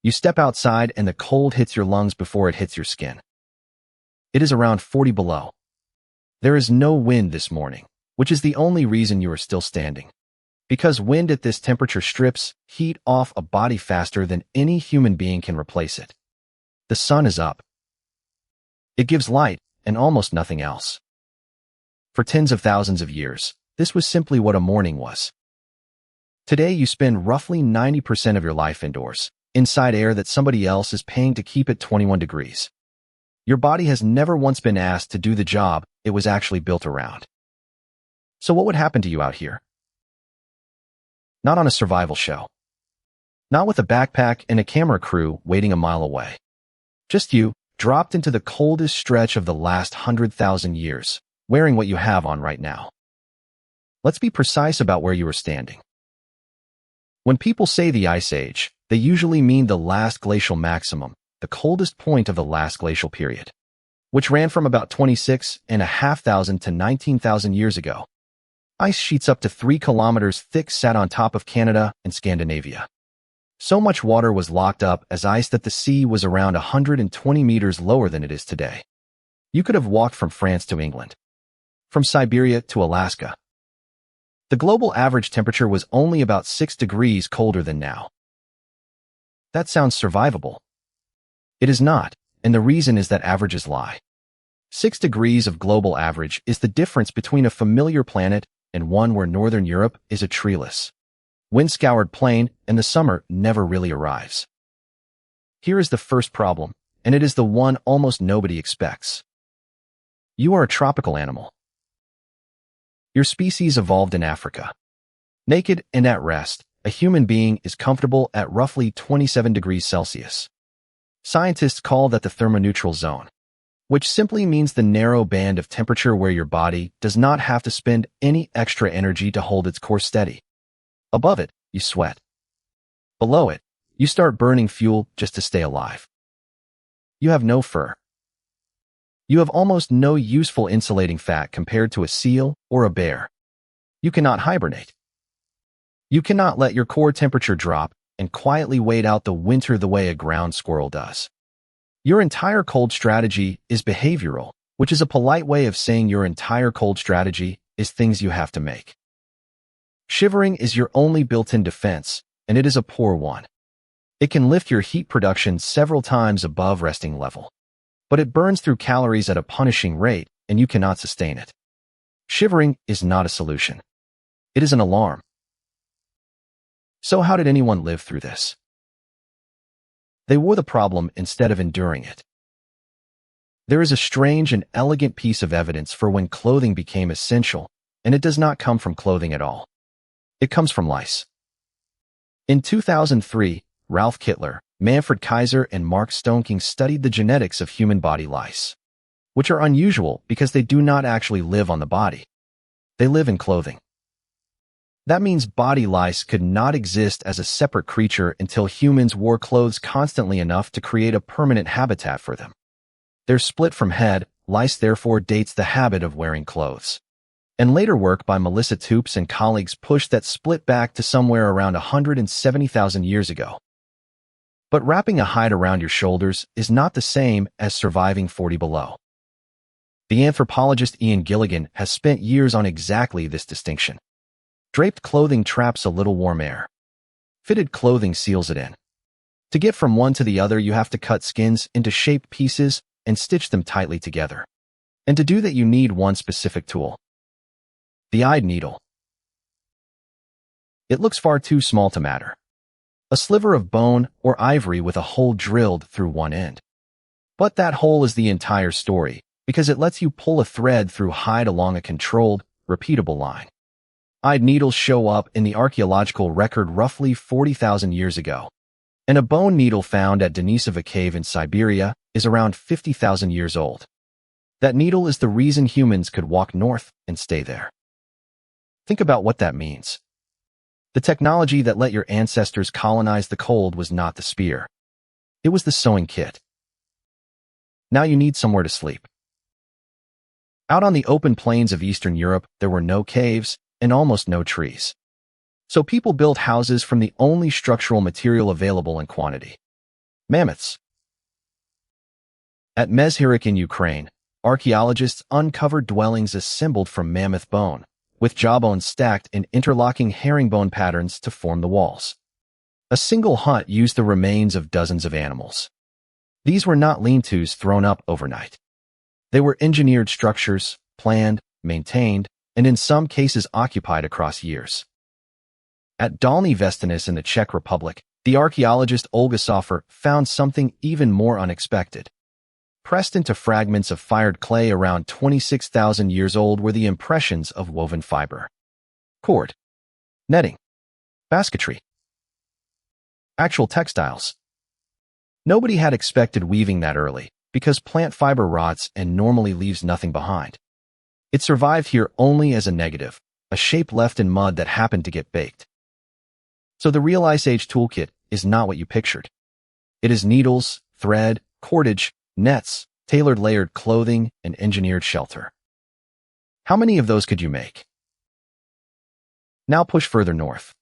You step outside and the cold hits your lungs before it hits your skin. It is around 40 below. There is no wind this morning, which is the only reason you are still standing. Because wind at this temperature strips heat off a body faster than any human being can replace it. The sun is up. It gives light and almost nothing else. For tens of thousands of years, this was simply what a morning was. Today you spend roughly 90% of your life indoors, inside air that somebody else is paying to keep at 21 degrees. Your body has never once been asked to do the job it was actually built around. So what would happen to you out here? Not on a survival show. Not with a backpack and a camera crew waiting a mile away. Just you, dropped into the coldest stretch of the last 100,000 years, wearing what you have on right now. Let's be precise about where you are standing. When people say the Ice Age, they usually mean the last glacial maximum, the coldest point of the last glacial period, which ran from about 26,500 to 19,000 years ago. Ice sheets up to 3 kilometers thick sat on top of Canada and Scandinavia. So much water was locked up as ice that the sea was around 120 meters lower than it is today. You could have walked from France to England, from Siberia to Alaska. The global average temperature was only about 6 degrees colder than now. That sounds survivable. It is not, and the reason is that averages lie. 6 degrees of global average is the difference between a familiar planet and one where northern Europe is a treeless, wind-scoured plain and the summer never really arrives. Here is the first problem, and it is the one almost nobody expects. You are a tropical animal. Your species evolved in Africa. Naked and at rest, a human being is comfortable at roughly 27 degrees Celsius. Scientists call that the thermoneutral zone, which simply means the narrow band of temperature where your body does not have to spend any extra energy to hold its course steady. Above it, you sweat. Below it, you start burning fuel just to stay alive. You have no fur. You have almost no useful insulating fat compared to a seal or a bear. You cannot hibernate. You cannot let your core temperature drop and quietly wait out the winter the way a ground squirrel does. Your entire cold strategy is behavioral, which is a polite way of saying your entire cold strategy is things you have to make. Shivering is your only built-in defense, and it is a poor one. It can lift your heat production several times above resting level, but it burns through calories at a punishing rate, and you cannot sustain it. Shivering is not a solution. It is an alarm. So how did anyone live through this? They wore the problem instead of enduring it. There is a strange and elegant piece of evidence for when clothing became essential, and it does not come from clothing at all. It comes from lice. In 2003, Ralph Kittler, Manfred Kaiser, and Mark Stoneking studied the genetics of human body lice, which are unusual because they do not actually live on the body. They live in clothing. That means body lice could not exist as a separate creature until humans wore clothes constantly enough to create a permanent habitat for them. They're split from head, lice therefore dates the habit of wearing clothes. And later work by Melissa Toops and colleagues pushed that split back to somewhere around 170,000 years ago. But wrapping a hide around your shoulders is not the same as surviving 40 below. The anthropologist Ian Gilligan has spent years on exactly this distinction. Draped clothing traps a little warm air. Fitted clothing seals it in. To get from one to the other, you have to cut skins into shaped pieces and stitch them tightly together. And to do that, you need one specific tool. The eyed needle. It looks far too small to matter. A sliver of bone or ivory with a hole drilled through one end. But that hole is the entire story, because it lets you pull a thread through hide along a controlled, repeatable line. Eyed needles show up in the archaeological record roughly 40,000 years ago, and a bone needle found at Denisova Cave in Siberia is around 50,000 years old. That needle is the reason humans could walk north and stay there. Think about what that means. The technology that let your ancestors colonize the cold was not the spear. It was the sewing kit. Now you need somewhere to sleep. Out on the open plains of Eastern Europe, there were no caves and almost no trees. So people built houses from the only structural material available in quantity. Mammoths. At Mezhyrich in Ukraine, archaeologists uncovered dwellings assembled from mammoth bone, with jawbones stacked in interlocking herringbone patterns to form the walls. A single hut used the remains of dozens of animals. These were not lean-tos thrown up overnight. They were engineered structures, planned, maintained, and in some cases occupied across years. At Dolní Věstonice in the Czech Republic, the archaeologist Olga Sofer found something even more unexpected. Pressed into fragments of fired clay around 26,000 years old were the impressions of woven fiber. Cord, netting, basketry, actual textiles. Nobody had expected weaving that early, because plant fiber rots and normally leaves nothing behind. It survived here only as a negative, a shape left in mud that happened to get baked. So the real Ice Age toolkit is not what you pictured. It is needles, thread, cordage, nets, tailored layered clothing, and engineered shelter. How many of those could you make? Now push further north.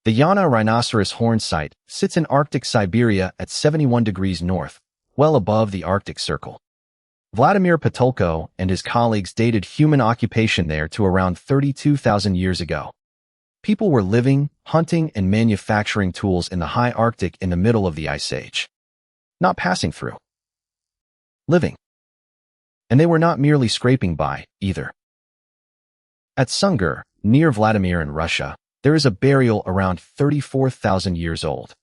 The Yana rhinoceros horn site sits in Arctic Siberia at 71 degrees north, well above the Arctic Circle. Vladimir Patulko and his colleagues dated human occupation there to around 32,000 years ago. People were living, hunting, and manufacturing tools in the high Arctic in the middle of the Ice Age. Not passing through. Living. And they were not merely scraping by, either. At Sungur, near Vladimir in Russia, there is a burial around 34,000 years old.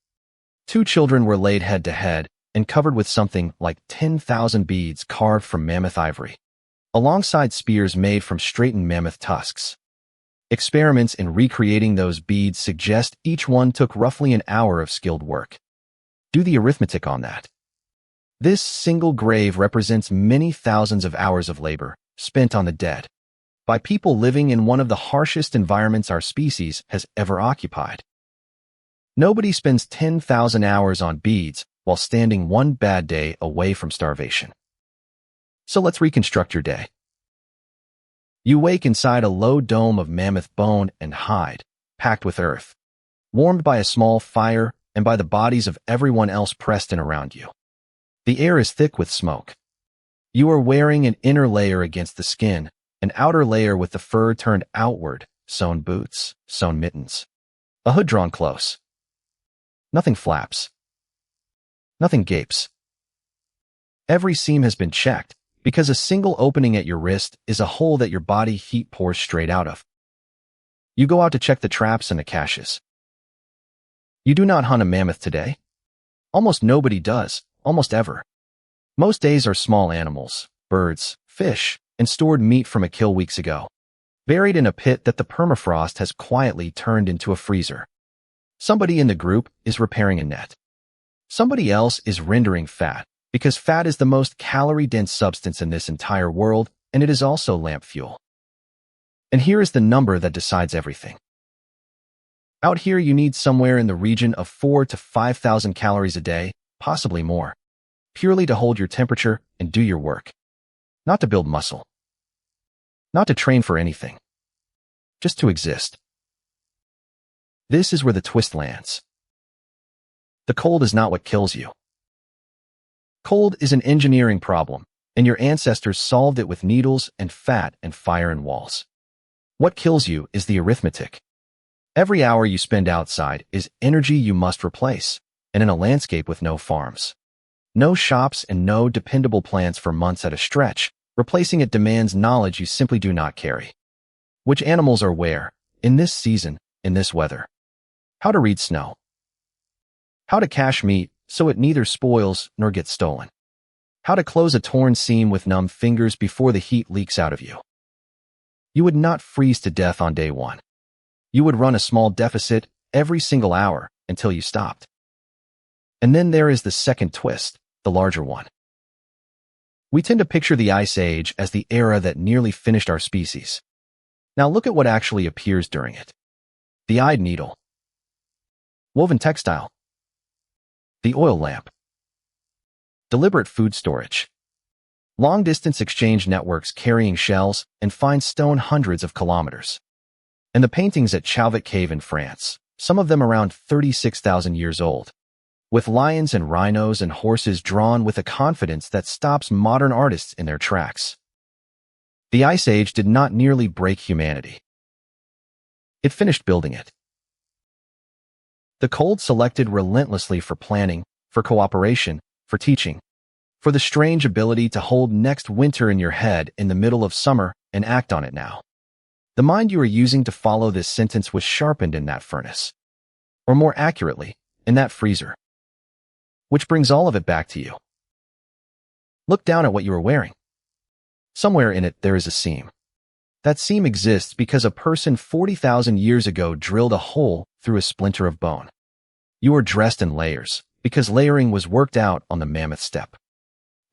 2 children were laid head to head and covered with something like 10,000 beads carved from mammoth ivory, alongside spears made from straightened mammoth tusks. Experiments in recreating those beads suggest each one took roughly an hour of skilled work. Do the arithmetic on that. This single grave represents many thousands of hours of labor spent on the dead by people living in one of the harshest environments our species has ever occupied. Nobody spends 10,000 hours on beads while standing one bad day away from starvation. So let's reconstruct your day. You wake inside a low dome of mammoth bone and hide, packed with earth, warmed by a small fire and by the bodies of everyone else pressed in around you. The air is thick with smoke. You are wearing an inner layer against the skin, an outer layer with the fur turned outward, sewn boots, sewn mittens, a hood drawn close. Nothing flaps. Nothing gapes. Every seam has been checked, because a single opening at your wrist is a hole that your body heat pours straight out of. You go out to check the traps and the caches. You do not hunt a mammoth today. Almost nobody does, almost ever. Most days are small animals, birds, fish, and stored meat from a kill weeks ago, buried in a pit that the permafrost has quietly turned into a freezer. Somebody in the group is repairing a net. Somebody else is rendering fat, because fat is the most calorie-dense substance in this entire world, and it is also lamp fuel. And here is the number that decides everything. Out here, you need somewhere in the region of 4,000 to 5,000 calories a day, possibly more, purely to hold your temperature and do your work. Not to build muscle. Not to train for anything. Just to exist. This is where the twist lands. The cold is not what kills you. Cold is an engineering problem, and your ancestors solved it with needles and fat and fire and walls. What kills you is the arithmetic. Every hour you spend outside is energy you must replace, and in a landscape with no farms, no shops, and no dependable plants for months at a stretch, replacing it demands knowledge you simply do not carry. Which animals are where, in this season, in this weather. How to read snow. How to cache meat so it neither spoils nor gets stolen. How to close a torn seam with numb fingers before the heat leaks out of you. You would not freeze to death on day one. You would run a small deficit every single hour until you stopped. And then there is the second twist, the larger one. We tend to picture the Ice Age as the era that nearly finished our species. Now look at what actually appears during it. The eyed needle. Woven textile. The oil lamp. Deliberate food storage. Long-distance exchange networks carrying shells and find stone hundreds of kilometers. And the paintings at Chauvet Cave in France, some of them around 36,000 years old. with lions and rhinos and horses drawn with a confidence that stops modern artists in their tracks. The Ice Age did not nearly break humanity. It finished building it. The cold selected relentlessly for planning, for cooperation, for teaching, for the strange ability to hold next winter in your head in the middle of summer and act on it now. The mind you are using to follow this sentence was sharpened in that furnace, or more accurately, in that freezer. Which brings all of it back to you. Look down at what you are wearing. Somewhere in it there is a seam. That seam exists because a person 40,000 years ago drilled a hole through a splinter of bone. You are dressed in layers, because layering was worked out on the mammoth step.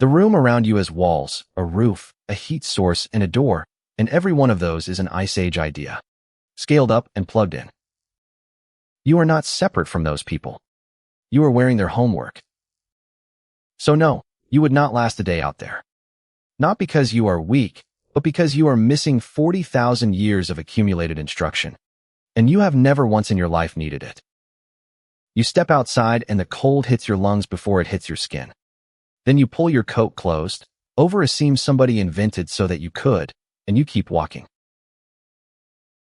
The room around you has walls, a roof, a heat source, and a door, and every one of those is an Ice Age idea, scaled up and plugged in. You are not separate from those people. You are wearing their homework. So no, you would not last a day out there. Not because you are weak, but because you are missing 40,000 years of accumulated instruction, and you have never once in your life needed it. You step outside and the cold hits your lungs before it hits your skin. Then you pull your coat closed, over a seam somebody invented so that you could, and you keep walking.